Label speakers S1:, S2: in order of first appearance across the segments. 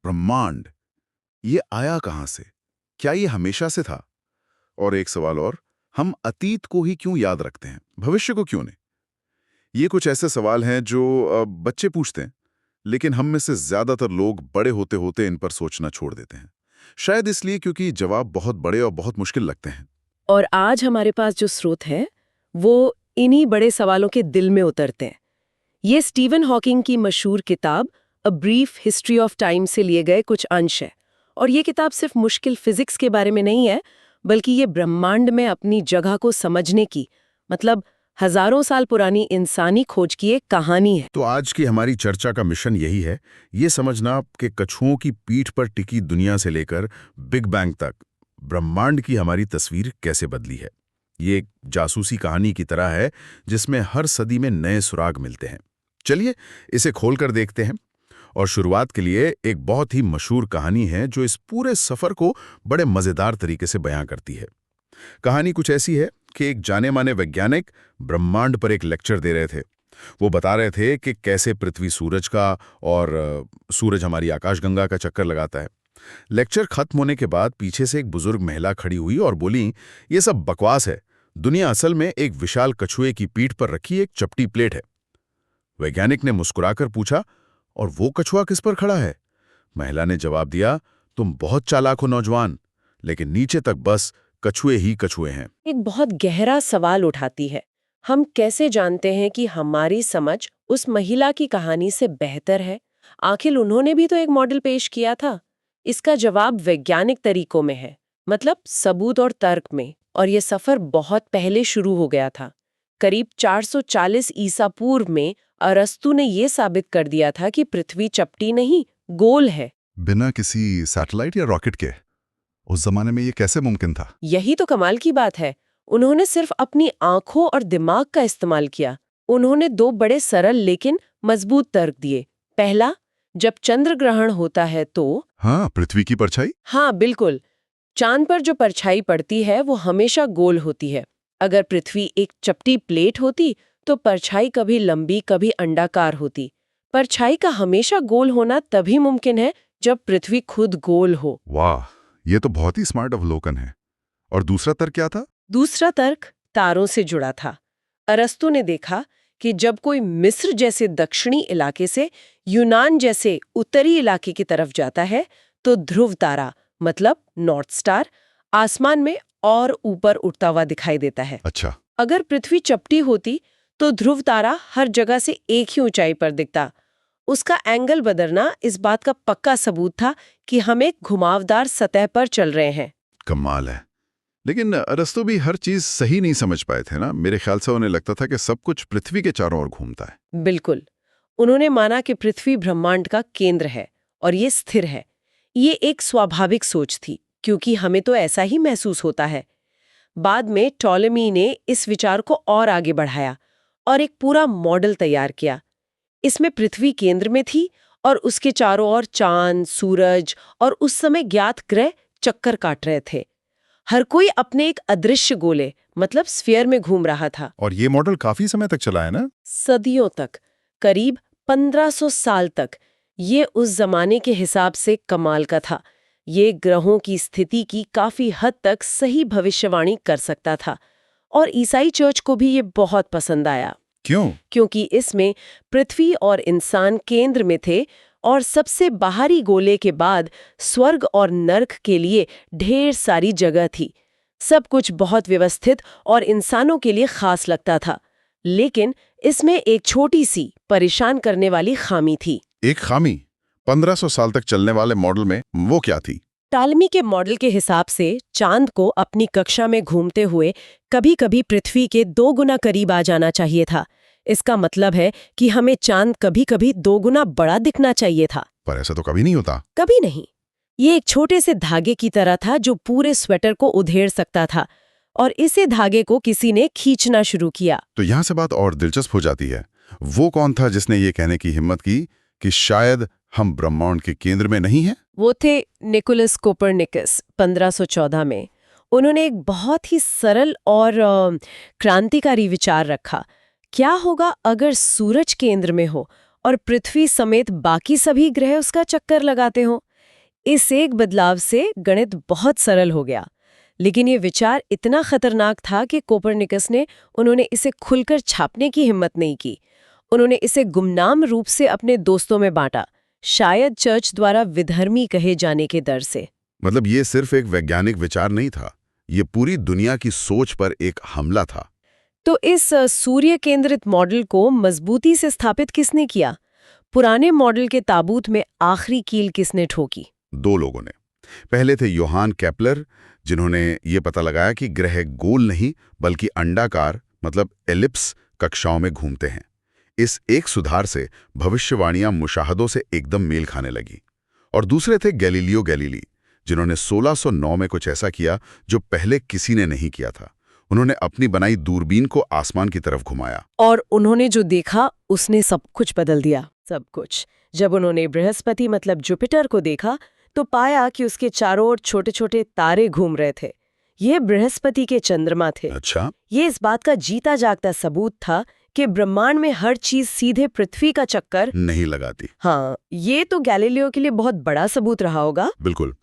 S1: ब्रह्मांड, ये आया कहाँ से? क्या ये हमेशा से था? और एक सवाल और, हम अतीत को ही क्यों याद रखते हैं, भविष्य को क्यों नहीं? ये कुछ ऐसे सवाल हैं जो बच्चे पूछते हैं, लेकिन हम में से ज्यादातर लोग बड़े होते होते इन पर सोचना छोड़ देते हैं। शायद इसलिए क्योंकि जवाब बहुत बड़े और बहुत मुश्किल लगते हैं।
S2: और आज हमारे पास जो स्रोत है वो इन्हीं बड़े सवालों के दिल में उतरते हैं। ये स्टीवन हॉकिंग की मशहूर किताब a brief history of time से लिए गए कुछ अंश है। और ये किताब सिर्फ मुश्किल फिजिक्स के बारे में नहीं है, बल्कि ये ब्रह्मांड में अपनी जगह को समझने की, मतलब हजारों साल पुरानी इंसानी खोज की एक कहानी है।
S1: तो आज की हमारी चर्चा का मिशन यही है, ये समझना कि कछुओं की पीठ पर टिकी दुनिया से लेकर बिग बैंग तक ब्रह्मांड की हमारी तस्वीर कैसे बदली है। ये एक जासूसी कहानी की तरह है जिसमें हर सदी में नए सुराग मिलते हैं। चलिए इसे खोलकर देखते हैं। और शुरुआत के लिए एक बहुत ही मशहूर कहानी है जो इस पूरे सफर को बड़े मजेदार तरीके से बयां करती है। कहानी कुछ ऐसी है कि एक जाने माने वैज्ञानिक ब्रह्मांड पर एक लेक्चर दे रहे थे। वो बता रहे थे कि कैसे पृथ्वी सूरज का और सूरज हमारी आकाशगंगा का चक्कर लगाता है। लेक्चर खत्म होने के बाद पीछे से एक बुजुर्ग महिला खड़ी हुई और बोली, ये सब बकवास है, दुनिया असल में एक विशाल कछुए की पीठ पर रखी एक चपटी प्लेट है। वैज्ञानिक ने मुस्कुराकर पूछा, और वो कछुआ किस पर खड़ा है? महिला ने जवाब दिया, तुम बहुत चालाक हो नौजवान, लेकिन नीचे तक बस कछुए ही कछुए हैं।
S2: एक बहुत गहरा सवाल उठाती है। हम कैसे जानते हैं कि हमारी समझ उस महिला की कहानी से बेहतर है? आखिर उन्होंने भी तो एक मॉडल पेश किया था। इसका जवाब वैज्ञानिक तरीकों में है, मतलब सबूत और तर्क में। और ये सफर बहुत पहले शुरू हो गया था। करीब 440 ईसा पूर्व में अरस्तु ने ये साबित कर दिया था कि पृथ्वी चपटी नहीं, गोल है।
S3: बिना किसी सैटेलाइट या रॉकेट के उस जमाने में ये कैसे मुमकिन था?
S2: यही तो कमाल की बात है। उन्होंने सिर्फ अपनी आंखों और दिमाग का इस्तेमाल किया। उन्होंने दो बड़े सरल लेकिन मजबूत तर्क दिए। पहला, जब चंद्र ग्रहण होता है तो
S3: हाँ, पृथ्वी की परछाई।
S2: हाँ बिल्कुल, चांद पर जो परछाई पड़ती है वो हमेशा गोल होती है। अगर पृथ्वी एक चपटी प्लेट होती तो परछाई कभी लंबी कभी अंडाकार होती। परछाई का हमेशा गोल होना तभी मुमकिन है जब पृथ्वी खुद गोल हो।
S3: वाह, ये तो बहुत ही स्मार्ट अवलोकन है। और दूसरा तर्क क्या था?
S2: दूसरा तर्क तारों से जुड़ा था। अरस्तु ने देखा कि जब कोई मिस्र जैसे दक्षिणी इलाके से यूनान जैसे उत्तरी इलाके की तरफ जाता है तो ध्रुव तारा, मतलब नॉर्थ स्टार, आसमान में और ऊपर उठता हुआ दिखाई देता है।
S3: अच्छा।
S2: अगर पृथ्वी चपटी होती तो ध्रुव तारा हर जगह से एक ही ऊंचाई पर दिखता। उसका एंगल बदलना इस बात का पक्का सबूत था कि हम एक घुमावदार सतह पर चल रहे हैं।
S3: कमाल है। लेकिन अरस्तु भी हर चीज सही नहीं समझ पाए थे ना। मेरे ख्याल से उन्हें लगता था कि सब कुछ पृथ्वी के चारों ओर घूमता है।
S2: बिल्कुल, उन्होंने माना कि पृथ्वी ब्रह्मांड का केंद्र है और ये स्थिर है। ये एक स्वाभाविक सोच थी, क्योंकि हमें तो ऐसा ही महसूस होता है। बाद में टॉलेमी ने इस विचार को और आगे बढ़ाया और एक पूरा मॉडल तैयार किया। इसमें पृथ्वी केंद्र में थी और उसके चारों ओर चांद, सूरज और उस समय ज्ञात ग्रह चक्कर काट रहे थे। हर कोई अपने एक अदृश्य गोले, मतलब स्फीयर में घूम रहा था।
S3: और ये मॉडल काफी समय तक चला है ना?
S2: सदियों तक, करीब 1500 साल तक। ये उस जमाने के हिसाब से कमाल का था। ये ग्रहों की स्थिति की काफी हद तक सही भविष्यवाणी कर सकता था। और ईसाई चर्च को भी ये बहुत पसंद आया।
S3: क्यों?
S2: क्योंकि इसमें पृथ्वी और इंसान केंद्र में थे और सबसे बाहरी गोले के बाद स्वर्ग और नर्क के लिए ढेर सारी जगह थी। सब कुछ बहुत व्यवस्थित और इंसानों के लिए खास लगता था। लेकिन इसमें एक छोटी सी परेशान करने वाली खामी थी।
S3: एक खामी? 1500 साल तक चलने वाले मॉडल में वो क्या थी?
S2: टालमी के मॉडल के हिसाब से चांद को अपनी कक्षा में घूमते हुए कभी-कभी पृथ्वी के 2 गुना करीब आ जाना चाहिए था। इसका मतलब है कि हमें चांद कभी-कभी 2 गुना बड़ा दिखना चाहिए था।
S3: पर ऐसा तो कभी नहीं होता।
S2: कभी नहीं। ये एक छोटे से धागे की तरह था जो पूरे स्वेटर को उधेड़ सकता था, और इसे धागे को किसी ने खींचना शुरू किया।
S3: तो यहाँ से बात और दिलचस्प हो जाती है। वो कौन था जिसने ये कहने की हिम्मत की कि शायद हम ब्रह्मांड के केंद्र में नहीं हैं?
S2: वो थे निकोलस कोपरनिकस, 1514 में। उन्होंने एक बहुत ही सरल और क्रांतिकारी विचार रखा। क्या होगा अगर सूरज केंद्र में हो और पृथ्वी समेत बाकी सभी ग्रह उसका चक्कर लगाते हो? इस एक बदलाव से गणित बहुत सरल हो गया। लेकिन ये विचार इतना खतरनाक था कि कोपरनिकस ने उन्होंने इसे खुलकर छापने की हिम्मत नहीं की। उन्होंने इसे गुमनाम रूप से अपने दोस्तों में बांटा, शायद चर्च द्वारा विधर्मी कहे जाने के डर से।
S1: मतलब ये सिर्फ एक वैज्ञानिक विचार नहीं था, ये पूरी दुनिया की सोच पर एक हमला था।
S2: तो इस सूर्य केंद्रित मॉडल को मजबूती से स्थापित किसने किया? पुराने मॉडल के ताबूत में आखिरी कील किसने ठोकी?
S1: 2 लोगों ने। पहले थे योहान केपलर, जिन्होंने ये पता लगाया कि ग्रह गोल नहीं बल्कि अंडाकार मतलब एलिप्स कक्षाओं में घूमते हैं। इस एक सुधार से भविष्यवाणियां मुशाहदों से एकदम मेल खाने लगी। और दूसरे थे गैलीलियो गैलीली, जिन्होंने 1609 में कुछ ऐसा किया जो पहले किसी ने नहीं किया था। उन्होंने अपनी बनाई दूरबीन को आसमान की तरफ घुमाया
S2: और उन्होंने जो देखा उसने सब कुछ बदल दिया, सब कुछ। जब उन्होंने बृहस्पति मतलब जुपिटर को देखा तो पाया कि उसके चारों ओर छोटे छोटे तारे घूम रहे थे। ये बृहस्पति के चंद्रमा थे।
S1: अच्छा,
S2: ये इस बात का जीता जागता सबूत था कि ब्रह्मांड में हर चीज सीधे पृथ्वी का चक्कर
S1: नहीं लगाती।
S2: हाँ, ये तो गैलीलियो के लिए बहुत बड़ा सबूत रहा होगा।
S1: बिल्कुल,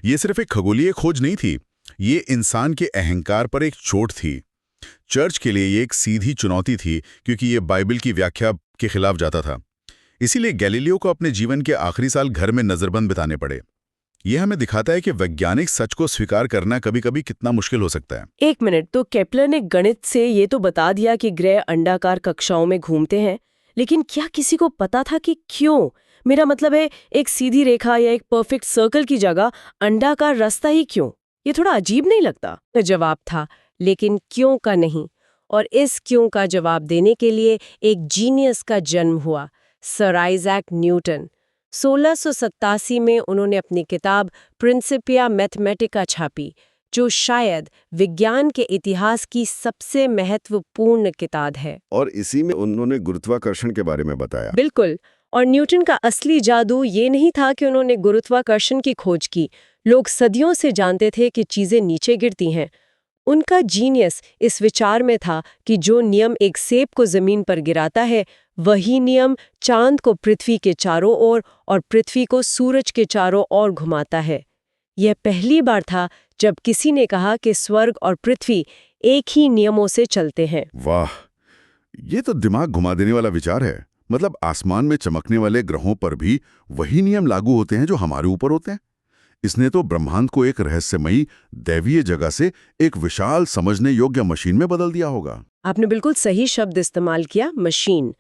S1: ये सिर्फ एक खगोलीय खोज नहीं थी, ये इंसान के अहंकार पर एक चोट थी। चर्च के लिए ये एक सीधी चुनौती थी, क्योंकि ये बाइबल की व्याख्या के खिलाफ जाता था। इसीलिए गैलीलियो को अपने जीवन के आखिरी साल घर में नजरबंद बिताने पड़े। ये हमें दिखाता है कि वैज्ञानिक सच को स्वीकार करना कभी-कभी कितना मुश्किल हो सकता है।
S2: एक मिनट, तो केपलर ने गणित से ये तो बता दिया कि ग्रह अंडाकार कक्षाओं में घूमते हैं, लेकिन क्या किसी को पता था कि क्यों? मेरा मतलब है, एक सीधी रेखा या एक परफेक्ट सर्कल की जगह अंडाकार रास्ता ही क्यों? ये थोड़ा अजीब नहीं लगता? जवाब था, लेकिन क्यों का नहीं। और इस क्यों का जवाब देने के लिए एक जीनियस का जन्म हुआ, सर आइजैक न्यूटन। 1687 में उन्होंने अपनी किताब प्रिंसिपिया मैथमेटिका छापी, जो शायद विज्ञान के इतिहास की सबसे महत्वपूर्ण किताब है।
S3: और इसी में उन्होंने गुरुत्वाकर्षण के बारे में बताया।
S2: बिल्कुल। और न्यूटन का असली जादू ये नहीं था कि उन्होंने गुरुत्वाकर्षण की खोज की। लोग सदियों से जानते थे कि चीजें नीचे गिरती हैं। उनका जीनियस इस विचार में था कि जो नियम एक सेब को जमीन पर गिराता है, वही नियम चांद को पृथ्वी के चारों ओर और पृथ्वी को सूरज के चारों ओर घुमाता है। यह पहली बार था जब किसी ने कहा कि स्वर्ग और पृथ्वी एक ही नियमों से चलते हैं।
S3: वाह, ये तो दिमाग घुमा देने वाला विचार है। मतलब आसमान में चमकने वाले ग्रहों पर भी वही नियम लागू होते हैं जो हमारे ऊपर होते हैं। इसने तो ब्रह्मांड को एक रहस्यमयी दैवीय जगह से एक विशाल समझने योग्य मशीन में बदल दिया होगा।
S2: आपने बिल्कुल सही शब्द इस्तेमाल किया, मशीन।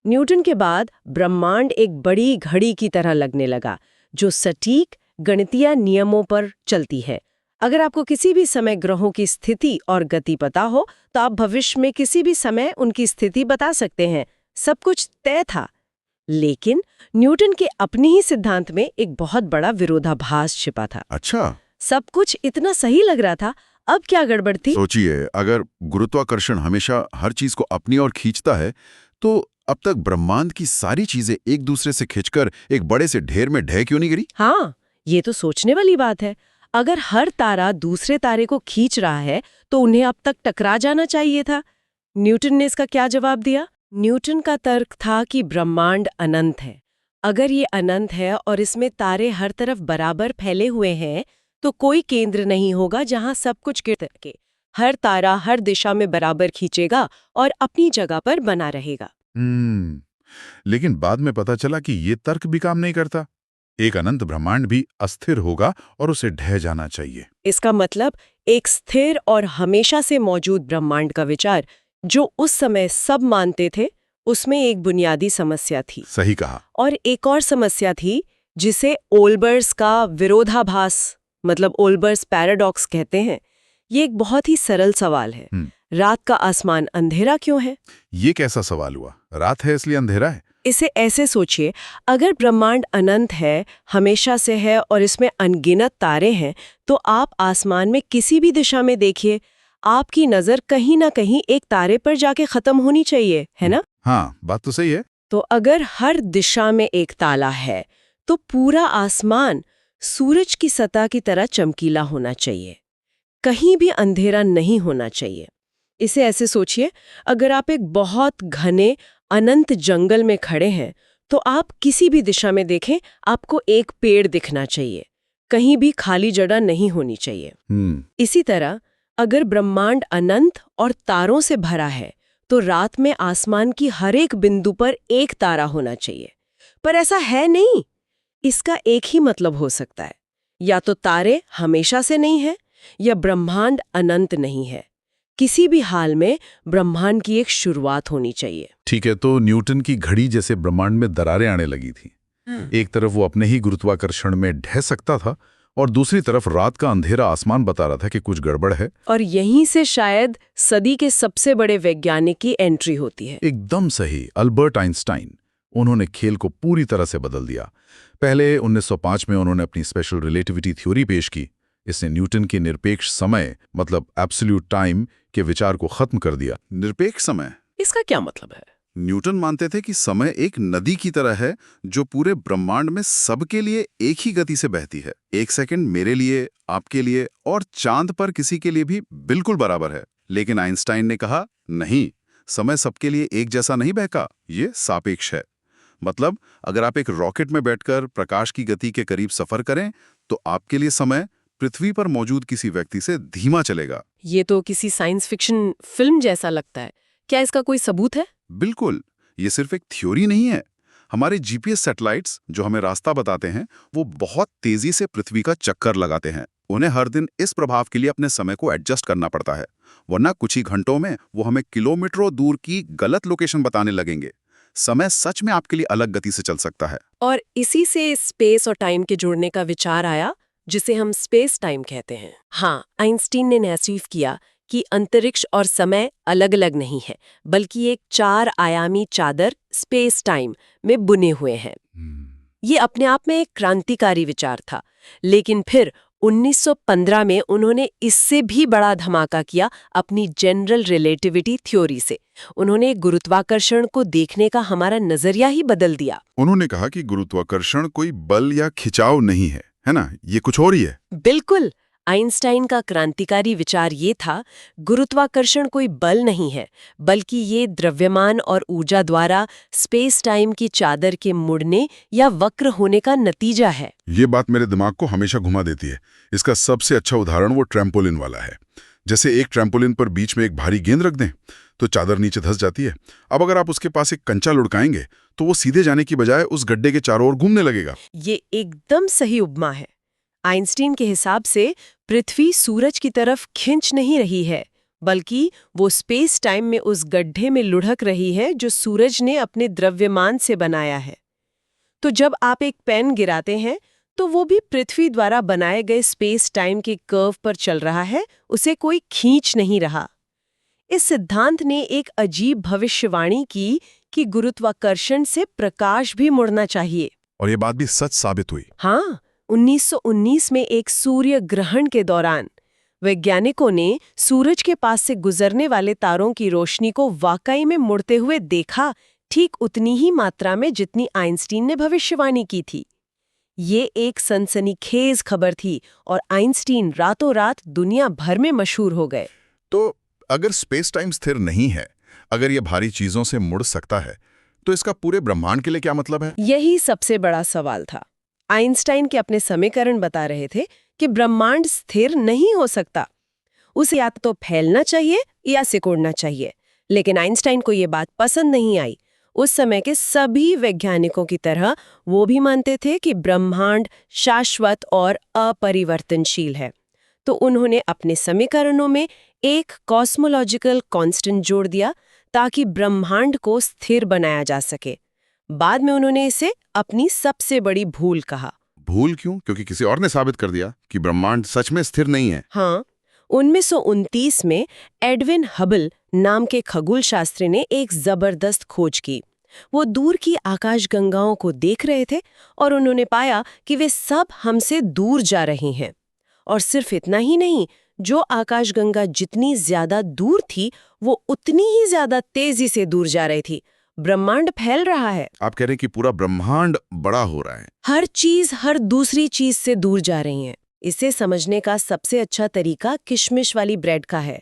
S2: न्यूटन के बाद ब्रह्मांड एक बड़ी घड़ी की तरह लगने लगा, जो सटीक गणितीय नियमों पर चलती है। अगर आपको किसी भी समय ग्रहों की स्थिति और गति पता हो, तो आप भविष्य में किसी भी समय उनकी स्थिति बता सकते हैं। सब कुछ तय था। लेकिन न्यूटन के अपने ही सिद्धांत में एक बहुत बड़ा विरोधाभास छिपा था।
S3: अच्छा,
S2: सब कुछ इतना सही लग रहा था, अब क्या गड़बड़ थी?
S3: सोचिए, अगर गुरुत्वाकर्षण हमेशा हर चीज को अपनी ओर खींचता है, तो अब तक ब्रह्मांड की सारी चीजें एक दूसरे से खिंचकर एक बड़े से ढेर में ढह क्यों नहीं गिरी?
S2: हाँ, ये तो सोचने वाली बात है। अगर हर तारा दूसरे तारे को खींच रहा है, तो उन्हें अब तक टकरा जाना चाहिए था। न्यूटन ने इसका क्या जवाब दिया? न्यूटन का तर्क था कि ब्रह्मांड अनंत है। अगर ये अनंत है और इसमें तारे हर तरफ बराबर फैले हुए हैं, तो कोई केंद्र नहीं होगा जहां सब कुछ गिर सके। हर तारा हर दिशा में बराबर खींचेगा और अपनी जगह पर बना रहेगा।
S1: लेकिन बाद में पता चला कि ये तर्क भी काम नहीं करता। एक अनंत ब्रह्मांड भी अस्थिर होगा और उसे ढह जाना चाहिए।
S2: इसका मतलब एक स्थिर और हमेशा से मौजूद ब्रह्मांड का विचार, जो उस समय सब मानते थे, उसमें एक बुनियादी समस्या थी।
S1: सही कहा।
S2: और एक और समस्या थी जिसे ओल्बर्स का विरोधाभास मतलब ओल्बर्स पैराडॉक्स कहते हैं। ये एक बहुत ही सरल सवाल है। रात का आसमान अंधेरा क्यों है?
S1: ये कैसा सवाल हुआ? रात है इसलिए अंधेरा है?
S2: इसे ऐसे सोचिए, अगर ब्रह्मांड अनंत है, हमेशा से है और इसमें अनगिनत तारे हैं, तो आप आसमान में किसी भी दिशा में देखिए, आपकी नजर कहीं ना कहीं एक तारे पर जाके खत्म होनी चाहिए, है ना?
S1: हाँ, बात तो सही है।
S2: तो अगर हर दिशा में एक ताला है, तो पूरा आसमान सूरज की सतह की तरह चमकीला होना चाहिए। कहीं भी अंधेरा नहीं होना चाहिए। इसे ऐसे सोचिए, अगर आप एक बहुत घने अनंत जंगल में खड़े हैं, तो आप किसी भी दिशा में देखें, आपको एक पेड़ दिखना चाहिए। कहीं भी खाली जगह नहीं होनी चाहिए। इसी तरह अगर ब्रह्मांड अनंत और तारों से भरा है तो रात में आसमान की हर एक बिंदु पर एक तारा होना चाहिए। पर ऐसा है नहीं। इसका एक ही मतलब हो सकता है, या तो तारे हमेशा से नहीं है या ब्रह्मांड अनंत नहीं है। किसी भी हाल में ब्रह्मांड की एक शुरुआत होनी चाहिए।
S1: ठीक है, तो न्यूटन की घड़ी जैसे ब्रह्मांड में दरारें आने लगी थी। एक तरफ वो अपने ही गुरुत्वाकर्षण में ढह सकता था और दूसरी तरफ रात का अंधेरा आसमान बता रहा था कि कुछ गड़बड़ है।
S2: और यहीं से शायद सदी के सबसे बड़े वैज्ञानिक की एंट्री होती है।
S1: एकदम सही, अल्बर्ट आइंस्टाइन। उन्होंने खेल को पूरी तरह से बदल दिया। पहले 1905 में उन्होंने अपनी स्पेशल रिलेटिविटी थ्योरी पेश की। इसने न्यूटन के निरपेक्ष समय मतलब एब्सोल्यूट टाइम के विचार को खत्म कर दिया।
S3: निरपेक्ष समय,
S2: इसका क्या मतलब है?
S3: न्यूटन मानते थे कि समय एक नदी की तरह है जो पूरे ब्रह्मांड में सबके लिए एक ही गति से बहती है। 1 सेकंड मेरे लिए, आपके लिए और चांद पर किसी के लिए भी बिल्कुल बराबर है। लेकिन आइंस्टाइन ने कहा नहीं, समय सबके लिए एक जैसा नहीं बहका, ये सापेक्ष है। मतलब अगर आप एक रॉकेट में बैठकर प्रकाश की गति के करीब सफर करें तो आपके लिए समय पृथ्वी पर मौजूद किसी व्यक्ति से धीमा चलेगा।
S2: ये तो किसी साइंस फिक्शन फिल्म जैसा लगता है। क्या इसका कोई सबूत है?
S3: बिल्कुल, ये सिर्फ एक थ्योरी नहीं है। हमारे जीपीएस सैटेलाइट्स जो हमें रास्ता बताते हैं वो बहुत तेजी से पृथ्वी का चक्कर लगाते हैं। उन्हें हर दिन इस प्रभाव के लिए अपने समय को एडजस्ट करना पड़ता है, वरना कुछ ही घंटों में वो हमें किलोमीटरों दूर की गलत लोकेशन बताने लगेंगे। समय सच में आपके लिए अलग गति से चल सकता है।
S2: और इसी से स्पेस और टाइम के जुड़ने का विचार आया, जिसे हम स्पेस टाइम कहते हैं। हाँ, आइंस्टीन ने महसूस किया कि अंतरिक्ष और समय अलग अलग नहीं है, बल्कि एक 4 आयामी चादर स्पेस टाइम में बुने हुए हैं। ये अपने आप में एक क्रांतिकारी विचार था। लेकिन फिर 1915 में उन्होंने इससे भी बड़ा धमाका किया अपनी जनरल रिलेटिविटी थ्योरी से। उन्होंने गुरुत्वाकर्षण को देखने का हमारा नजरिया ही बदल दिया।
S3: उन्होंने कहा कि गुरुत्वाकर्षण कोई बल या खिंचाव नहीं है ना, ये कुछ और ही है।
S2: बिल्कुल। आइंस्टाइन का क्रांतिकारी विचार ये था, गुरुत्वाकर्षण कोई बल नहीं है, बल्कि ये द्रव्यमान और ऊर्जा द्वारा स्पेस टाइम की चादर के मुड़ने या वक्र होने का नतीजा है।
S3: ये बात मेरे दिमाग को हमेशा घुमा देती है। इसका सबसे अच्छा उदाहरण वो ट्रैम्पोलिन वाला है। जैसे एक ट्रैम्पोलिन पर बीच में एक भारी गेंद रख दें तो चादर नीचे धंस जाती है। अब अगर आप उसके पास एक कंचा लुढ़काएंगे तो वो सीधे जाने की बजाय उस गड्ढे के चारों ओर घूमने लगेगा।
S2: ये एकदम सही उपमा है। आइंस्टीन के हिसाब से पृथ्वी सूरज की तरफ खिंच नहीं रही है, बल्कि वो स्पेस टाइम में उस गड्ढे में लुढ़क रही है जो सूरज ने अपने द्रव्यमान से बनाया है। तो जब आप एक पेन गिराते हैं तो वो भी पृथ्वी द्वारा बनाए गए स्पेस टाइम के कर्व पर चल रहा है, उसे कोई खींच नहीं रहा। इस सिद्धांत ने एक अजीब भविष्यवाणी की कि गुरुत्वाकर्षण से प्रकाश भी मुड़ना चाहिए।
S3: और ये बात भी सच साबित हुई।
S2: हाँ, 1919 में एक सूर्य ग्रहण के दौरान वैज्ञानिकों ने सूरज के पास से गुजरने वाले तारों की रोशनी को वाकई में मुड़ते हुए देखा, ठीक उतनी ही मात्रा में जितनी आइंस्टीन ने भविष्यवाणी की थी। ये एक सनसनीखेज खबर थी और आइंस्टीन रातों रात दुनिया भर में मशहूर हो गए।
S3: तो अगर स्पेस टाइम स्थिर नहीं है, अगर ये भारी चीजों से मुड़ सकता है, तो इसका पूरे ब्रह्मांड के लिए क्या मतलब है?
S2: यही सबसे बड़ा सवाल था। आइंस्टाइन के अपने समीकरण बता रहे थे कि ब्रह्मांड स्थिर नहीं हो सकता, उसे या तो फैलना चाहिए या सिकुड़ना चाहिए। लेकिन आइंस्टाइन को ये बात पसंद नहीं आई। उस समय के सभी वैज्ञानिकों की तरह वो भी मानते थे कि ब्रह्मांड शाश्वत और अपरिवर्तनशील है। तो उन्होंने अपने समीकरणों में एक कॉस्मोलॉजिकल कांस्टेंट जोड़ दिया ताकि ब्रह्मांड को स्थिर बनाया जा सके। बाद में उन्होंने इसे अपनी सबसे बड़ी भूल कहा।
S3: भूल क्यों? क्योंकि किसी और ने साबित कर दिया कि ब्रह्मांड सच में स्थिर नहीं है।
S2: हाँ, 1929 में एडविन हबल नाम के खगोल शास्त्री ने एक जबरदस्त खोज की। वो दूर की आकाशगंगाओं को देख रहे थे और उन्होंने पाया कि वे सब हमसे दूर जा रही हैं। और सिर्फ इतना ही नहीं, जो आकाशगंगा जितनी ज्यादा दूर थी वो उतनी ही ज्यादा तेजी से दूर जा रही थी। ब्रह्मांड फैल रहा है।
S3: आप कह रहे हैं कि पूरा ब्रह्मांड बड़ा हो रहा है।
S2: हर चीज हर दूसरी चीज से दूर जा रही है। इसे समझने का सबसे अच्छा तरीका किशमिश वाली ब्रेड का है।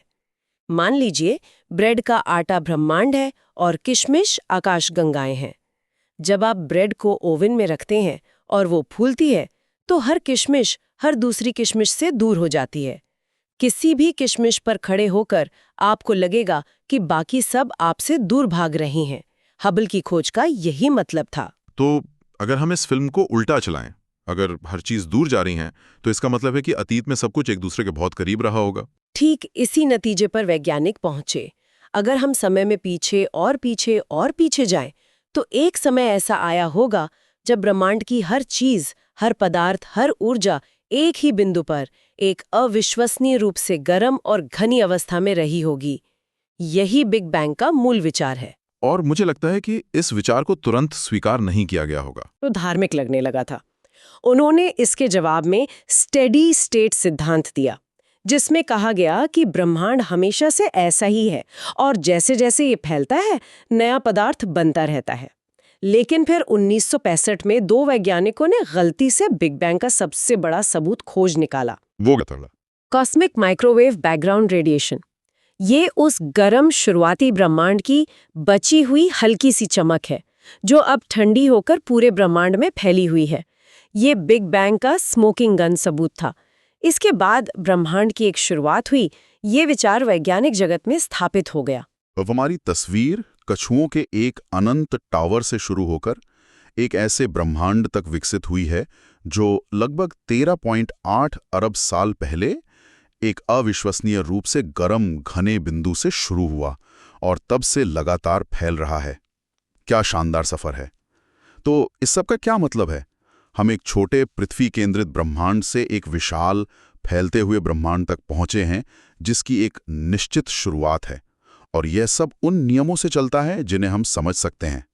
S2: मान लीजिए ब्रेड का आटा ब्रह्मांड है और किशमिश आकाशगंगाएं हैं। जब आप ब्रेड को ओवन में रखते हैं और वो फूलती है तो हर किशमिश हर दूसरी किशमिश से दूर हो जाती है। किसी भी किशमिश पर खड़े होकर आपको लगेगा कि बाकी सब आपसे दूर भाग रही हैं। हबल की खोज का यही मतलब था।
S4: तो अगर हम इस फिल्म को उल्टा चलाएं, अगर हर चीज दूर जा रही हैं, तो इसका मतलब है कि अतीत में सब कुछ एक दूसरे के बहुत करीब रहा होगा।
S2: ठीक इसी नतीजे पर वैज्ञानिक पहुंचे। अगर हम समय में पीछे और पीछे और पीछे जाएं, तो एक समय ऐसा आया होगा जब ब्रह्मांड की हर चीज, हर पदार्थ, हर ऊर्जा एक ही बिंदु पर एक अविश्वसनीय रूप से गर्म और घनी अवस्था में रही होगी। यही बिग बैंग का मूल विचार है।
S4: और मुझे लगता है कि इस विचार को तुरंत स्वीकार नहीं किया गया होगा।
S2: तो धार्मिक लगने लगा था। उन्होंने इसके जवाब में स्टेडी स्टेट सिद्धांत दिया, जिसमें कहा गया कि ब्रह्मांड हमेशा से ऐसा ही है और जैसे जैसे ये फैलता है नया पदार्थ बनता रहता है। लेकिन फिर 1965 में दो वैज्ञानिकों ने गलती से बिग बैंग का सबसे बड़ा सबूत खोज निकाला।
S4: वो क्या था?
S2: Cosmic microwave background radiation. ये उस गर्म शुरुआती ब्रह्मांड की बची हुई हल्की सी चमक है जो अब ठंडी होकर पूरे ब्रह्मांड में फैली हुई है। ये बिग बैंग का स्मोकिंग गन सबूत था। इसके बाद ब्रह्मांड की एक शुरुआत हुई। ये विचार वैज्ञानिक जगत में स्थापित हो गया।
S3: अब हमारी तस्वीर कछुओं के एक अनंत टावर से शुरू होकर एक ऐसे ब्रह्मांड तक विकसित हुई है जो लगभग 13.8 अरब साल पहले एक अविश्वसनीय रूप से गर्म घने बिंदु से शुरू हुआ और तब से लगातार फैल रहा है। क्या शानदार सफर है। तो इस सब का क्या मतलब है? हम एक छोटे पृथ्वी केंद्रित ब्रह्मांड से एक विशाल फैलते हुए ब्रह्मांड तक पहुंचे हैं जिसकी एक निश्चित शुरुआत है, और यह सब उन नियमों से चलता है जिन्हें हम समझ सकते हैं।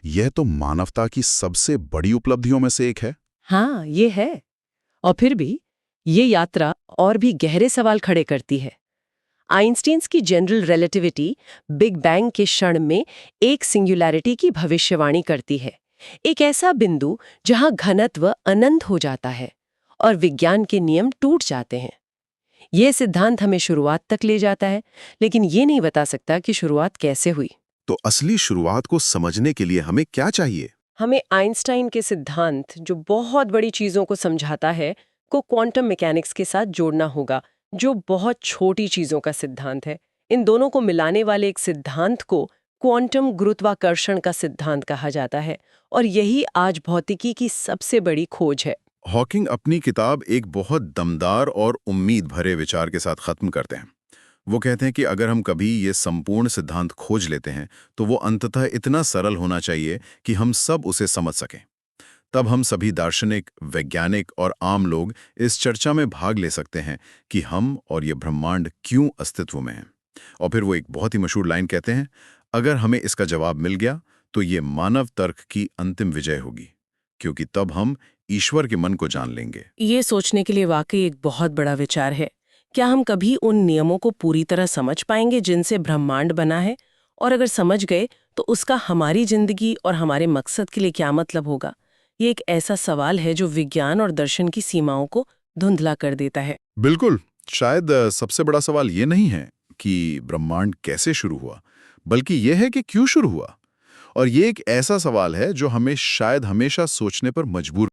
S3: यह तो मानवता की सबसे बड़ी उपलब्धियों में से एक है।
S2: हाँ, ये है। और फिर भी ये यात्रा और भी गहरे सवाल खड़े करती है। आइंस्टीन्स की जनरल रिलेटिविटी बिग बैंग के क्षण में एक सिंगुलैरिटी की भविष्यवाणी करती है, एक ऐसा बिंदु जहां घनत्व अनंत हो जाता है और विज्ञान के नियम टूट जाते हैं। ये सिद्धांत हमें शुरुआत तक ले जाता है, लेकिन ये नहीं बता सकता कि शुरुआत कैसे हुई।
S1: तो असली शुरुआत को समझने के लिए हमें क्या चाहिए?
S2: हमें आइंस्टाइन के सिद्धांत, जो बहुत बड़ी चीजों को समझाता है, को क्वांटम मैकेनिक्स के साथ जोड़ना होगा, जो बहुत छोटी चीजों का सिद्धांत है। इन दोनों को मिलाने वाले एक सिद्धांत को क्वांटम गुरुत्वाकर्षण का सिद्धांत कहा जाता है, और यही आज भौतिकी की सबसे बड़ी खोज है।
S1: हॉकिंग अपनी किताब एक बहुत दमदार और उम्मीद भरे विचार के साथ खत्म करते हैं। वो कहते हैं कि अगर हम कभी ये संपूर्ण सिद्धांत खोज लेते हैं तो वो अंततः इतना सरल होना चाहिए कि हम सब उसे समझ सकें। तब हम सभी दार्शनिक, वैज्ञानिक और आम लोग इस चर्चा में भाग ले सकते हैं कि हम और ये ब्रह्मांड क्यों अस्तित्व में हैं। और फिर वो एक बहुत ही मशहूर लाइन कहते हैं, अगर हमें इसका जवाब मिल गया तो ये मानव तर्क की अंतिम विजय होगी, क्योंकि तब हम ईश्वर के मन को जान लेंगे।
S2: ये सोचने के लिए वाकई एक बहुत बड़ा विचार है। क्या हम कभी उन नियमों को पूरी तरह समझ पाएंगे जिनसे ब्रह्मांड बना है? और अगर समझ गए तो उसका हमारी जिंदगी और हमारे मकसद के लिए क्या मतलब होगा? ये एक ऐसा सवाल है जो विज्ञान और दर्शन की सीमाओं को धुंधला कर देता है।
S1: बिल्कुल। शायद सबसे बड़ा सवाल ये नहीं है कि ब्रह्मांड कैसे शुरू हुआ, बल्कि यह है कि क्यों शुरू हुआ। और ये एक ऐसा सवाल है जो हमें शायद हमेशा सोचने पर मजबूर